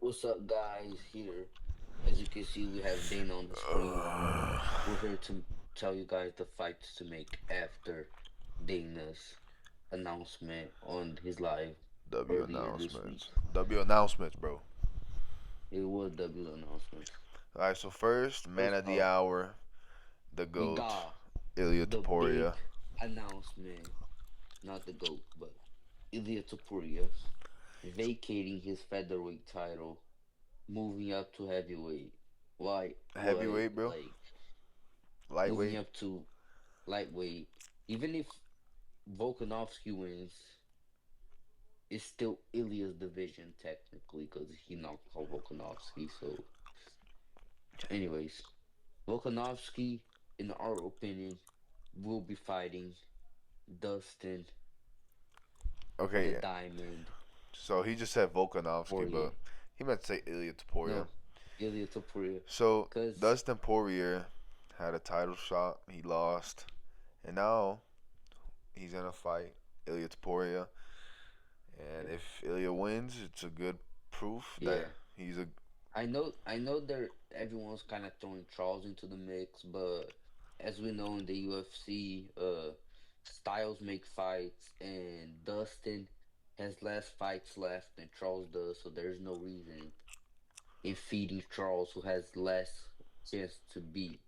What's up, guys? Here, as you can see, we have Dana on the screen. We're here to tell you guys the fights to make after Dana's announcement on his live W earlier this week. announcements. W announcements, bro. It was W announcements. Alright, so first, man First of the off, hour, the we GOAT, got Ilya the Taporia. big announcement, not the GOAT, but Ilia Topuria vacating his featherweight title, moving up to heavyweight. Why? What? Heavyweight, bro. Like moving Lightweight. up to lightweight, even if Volkanovski wins, it's still Ilya's division technically because he knocked out Volkanovski. So, anyways, Volkanovski, in our opinion, will be fighting Dustin Okay, the yeah. Diamond So he just said Volkanovski, Poirier. but he meant to say Ilya Taporia. No, Ilya Topuria. So Because, Dustin Poirier had a title shot. He lost, and now he's gonna fight Ilya Taporia. And if Ilya wins, it's a good proof that yeah, he's a. I know everyone's kind of throwing Charles into the mix, but as we know in the UFC, styles make fights, and Dustin has less fights left than Charles does, so there's no reason in feeding Charles, who has less chance to beat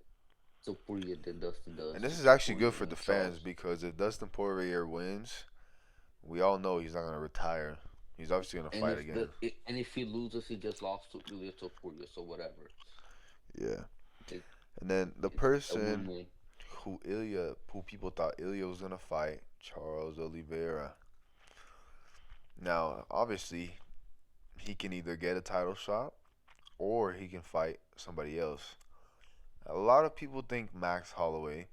Topuria than Dustin does, And this if is actually good Topuria for the and fans Charles. because if Dustin Poirier wins, we all know he's not gonna retire. He's obviously gonna And fight if again. he loses, he just lost to Ilya Topuria, so whatever. Yeah. It, And then the it's a person win-win. who people thought Ilya was gonna fight, Charles Oliveira. Now, obviously, he can either get a title shot or he can fight somebody else. A lot of people think Max Holloway,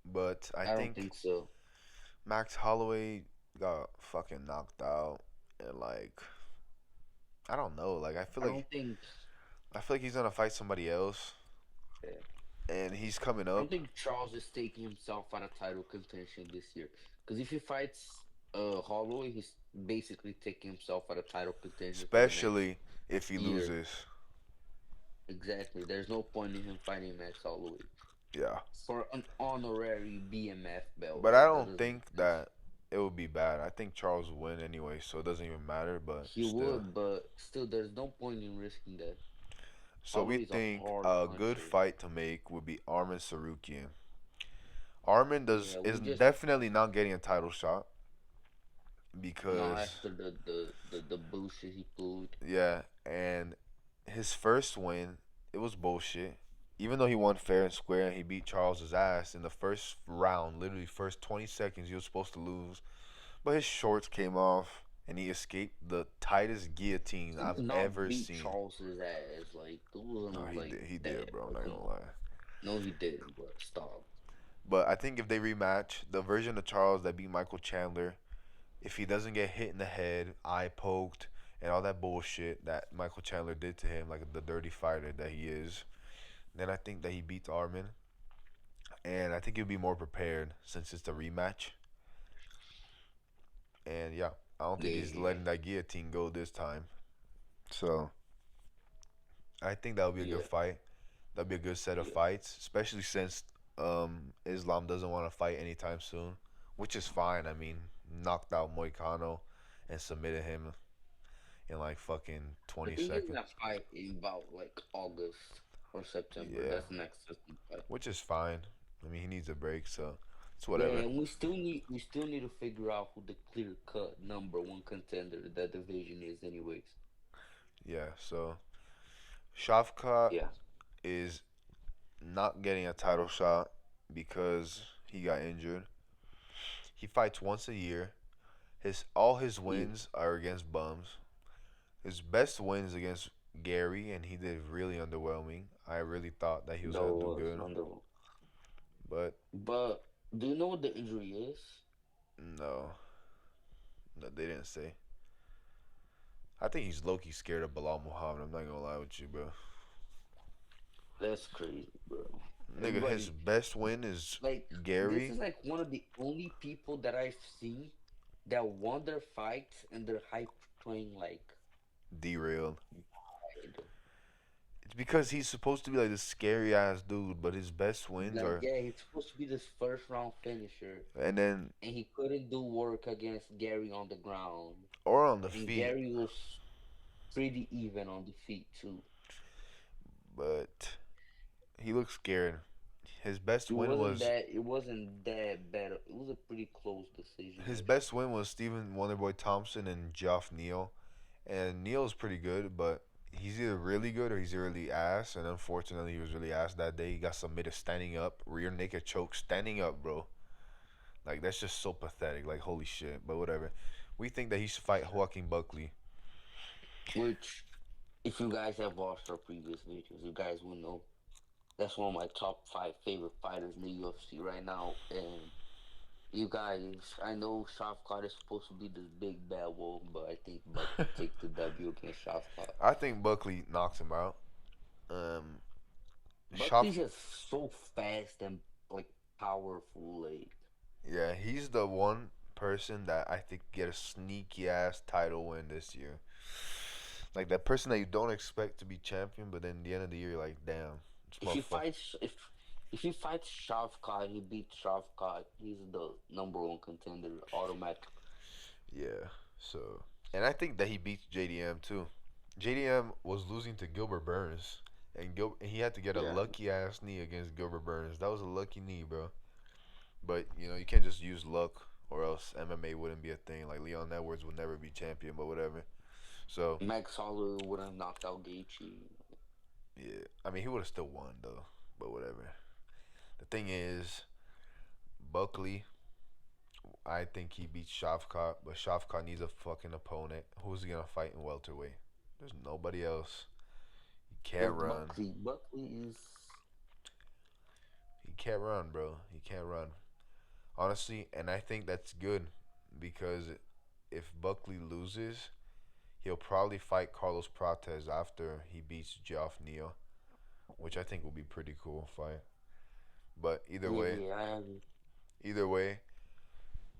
but I I don't think think so. Max Holloway got fucking knocked out and like I don't know, like I don't think. I feel like he's gonna fight somebody else Yeah. and he's coming I don't up. think Charles is taking himself out of title contention this year. Because if he fights Holloway, he's basically taking himself out of title contention for the next Especially if he year. loses. Exactly. There's no point in him fighting Max Holloway Yeah. for an honorary BMF belt. But I Like that don't doesn't make think sense. that it would be bad. I think Charles will win anyway, so it doesn't even matter, but He still. would, but still, there's no point in risking that. So we Holloway's a think hard a good puncher. fight to make would be Armin Sarukian. Armin does Yeah, is we just definitely not getting a title shot not because after the bullshit he pulled. yeah, and his first win, it was bullshit. Even though he won fair and square and he beat Charles's ass in the first round, literally first 20 seconds, he was supposed to lose. But his shorts came off and he escaped the tightest guillotine He I've did not ever beat seen. Charles's ass. Like it No, wasn't like he did, that. bro. I'm Like not come gonna on. lie. No, he didn't. But stop. But I think if they rematch, the version of Charles that beat Michael Chandler, if he doesn't get hit in the head, eye poked, and all that bullshit that Michael Chandler did to him, like the dirty fighter that he is, then I think that he beats Armin. And I think he'll be more prepared since it's the rematch. And yeah, I don't think he's Yeah, letting that guillotine go this time. So I think that'll be a good yeah, fight. That'll be a good set of yeah. fights, especially since Islam doesn't want to fight anytime soon, which is fine. I mean, knocked out Moicano and submitted him in like fucking I 20 think he's gonna seconds. fight in about like August or September. Yeah, That's the next fight. which is fine. I mean, he needs a break, so it's Yeah, whatever. and we still need to figure out who the clear cut number one contender of that division is, anyways. Yeah, so Shavkat Yeah. is not getting a title shot because he got injured. He fights once a year. His all his Yeah. wins are against bums. His best wins against Gary, and he did really underwhelming. I really thought that he was That gonna do was good, wonderful. but But do you know what the injury is? no, no, they didn't say. I think he's low key scared of Bilal Muhammad. I'm not gonna lie with you, bro. That's crazy, bro. Nigga, his Everybody best win is like this is Gary. like one of the only people that I've seen that won their fights and their hype train like derailed. Died. It's because he's supposed to be like this scary ass dude, but his best wins Like, are, yeah, he's supposed to be this first round finisher, and then and he couldn't do work against Gary on the ground. or on the And feet. Gary was pretty even on the feet too. But he looked scared. His best It win wasn't was that it wasn't that bad. It was a pretty close decision his ish. best win was Stephen Wonderboy Thompson and Geoff Neal. And Neal's pretty good, but he's either really good or he's really ass. And unfortunately, he was really ass that day. He got submitted standing up, rear naked choke, standing up, bro. Like that's just so pathetic. Like holy shit. But whatever. We think that he should fight Joaquin Buckley. Which, if you guys have watched our previous videos, you guys will know that's one of my top five favorite fighters in the UFC right now. And you guys, I know Shafkat is supposed to be this big bad wolf, but I think Buckley takes the W against Shafkat. I think Buckley knocks him out. Um, Buckley's Shaf, just so fast and like powerful. Like yeah, he's the one person that I think get a sneaky ass title win this year. Like that person that you don't expect to be champion, but then at the end of the year, you're like, damn, this if he motherfucker. fights, if he fights Shafkat, he beats Shafkat. He's the number one contender automatic. Yeah. So, and I think that he beats JDM too. JDM was losing to Gilbert Burns, and he had to get a Yeah. lucky ass knee against Gilbert Burns. That was a lucky knee, bro. But you know you can't just use luck, or else MMA wouldn't be a thing. Like Leon Edwards would never be champion, but whatever. So Max Holloway would have knocked out Gaethje. yeah, I mean he would have still won though, but whatever. The thing is, Buckley, I think he beats Shavkat, but Shavkat needs a fucking opponent. Who's he gonna fight in welterweight? There's nobody else. He can't Because run. Buckley is He can't run, bro. He can't run. Honestly, and I think that's good because if Buckley loses, he'll probably fight Carlos Prates after he beats Geoff Neal, which I think will be pretty cool fight. But yeah. I either way,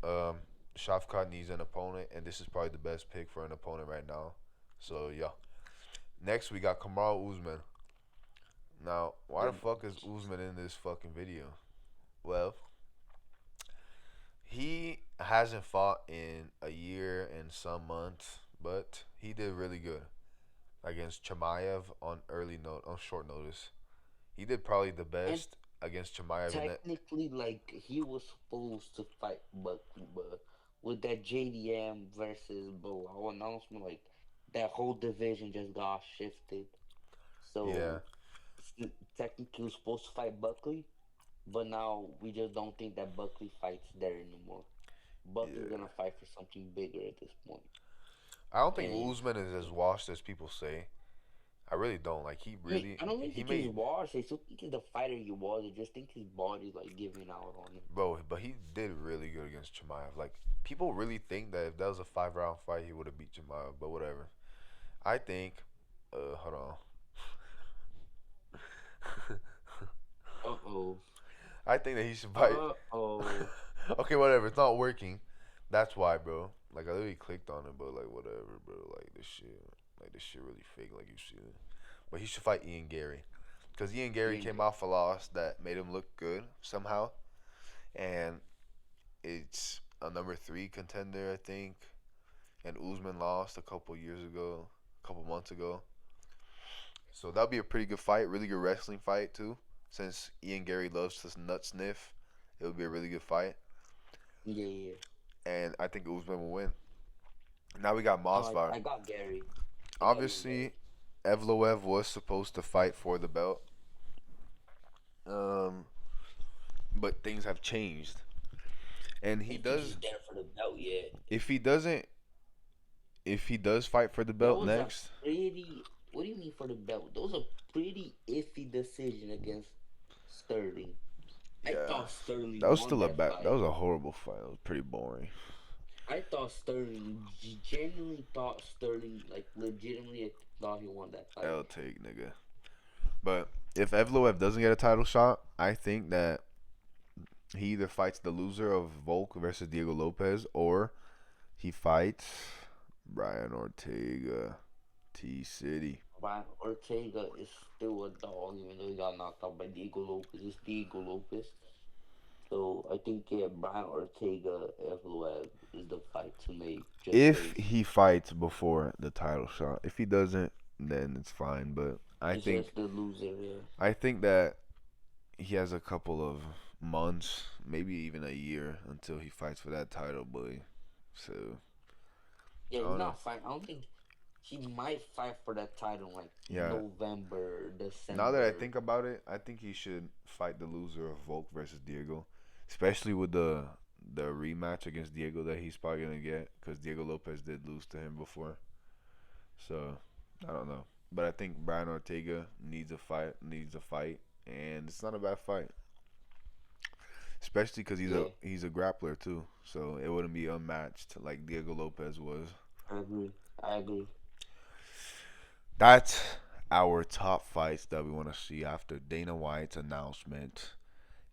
um, Shavkat needs an opponent, and this is probably the best pick for an opponent right now. So yeah. Next we got Kamaru Usman. Now, why the the fuck is Usman in this fucking video? Well, he hasn't fought in a year and some months, but he did really good against Chimaev on short notice. He did probably the and best against Chimaev in that. technically like he was supposed to fight Buckley, but with that JDM versus Bilal announcement, like that whole division just got shifted. Yeah, So technically he was supposed to fight Buckley, but now we just don't think that Buckley fights there anymore. Buckley's yeah. gonna fight for something bigger at this point. I don't think And Usman is as washed as people say. I really don't. Like I don't even he think he's made washed. I still think he's the fighter he was. I just think his body's like giving out on him. bro, but he did really good against Chimaev. Like people really think that if that was a 5 round fight, he would have beat Chimaev. But whatever. I think. Hold on. Uh oh. I think that he should fight. Oh. Okay, whatever. It's not working. That's why, bro. Like I literally clicked on it, but like whatever, bro. Like this shit really fake. Like you see it. But he should fight Ian Gary, because Ian Gary Ian came Gary. off a loss that made him look good somehow, and it's a number 3 contender, I think. And Usman lost a couple years ago, a couple months ago. So that'll be a pretty good fight, really good wrestling fight too. Since Ian Gary loves to nut sniff, it would be a really good fight, Yeah. and I think Usman will win. Now we got Masvidal. I got Gary. I got Ian Gary. Obviously, Evloev was supposed to fight for the belt, um, but things have changed, and I he don't think does. he's there for the belt yet. If he doesn't, if he does fight for the That belt was a next, pretty. What do you mean for the belt? That was a pretty iffy decision against Sterling. I yeah, thought Sterling that was won still a that bad. That fight. was a horrible fight. It was pretty boring. I thought Sterling genuinely thought Sterling like legitimately thought he won that fight. L take nigga. But if Evloev doesn't get a title shot, I think that he either fights the loser of Volk versus Diego Lopez, or he fights Brian Ortega. T City. Brian Ortega is still a dog, even though he got knocked out by Diego Lopez. It's Diego Lopez. So I think yeah, Brian Ortega Evloev is the fight to make, just If because he fights before the title shot, if he doesn't, then it's fine. But it's just the loser. Yeah, I think that he has a couple of months, maybe even a year until he fights for that title, boy. So yeah, I he's don't know. not fighting. I don't think he might fight for that title in like Yeah. November, Now that I December. think about it, I think he should fight the loser of Volk versus Diego, especially with the rematch against Diego that he's probably gonna get, because Diego Lopez did lose to him before. So I don't know, but I think Brian Ortega needs a fight, and it's not a bad fight, especially because Yeah, he's a grappler too. So it wouldn't be unmatched like Diego Lopez was. I agree. I agree. That's our top fights that we want to see after Dana White's announcement.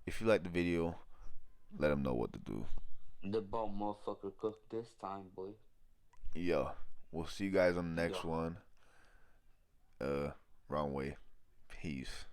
If you like the video, let them know what to do. The bum motherfucker cooked this time, boy. Yeah, we'll see you guys on the next Yeah. one. Wrong way. Peace.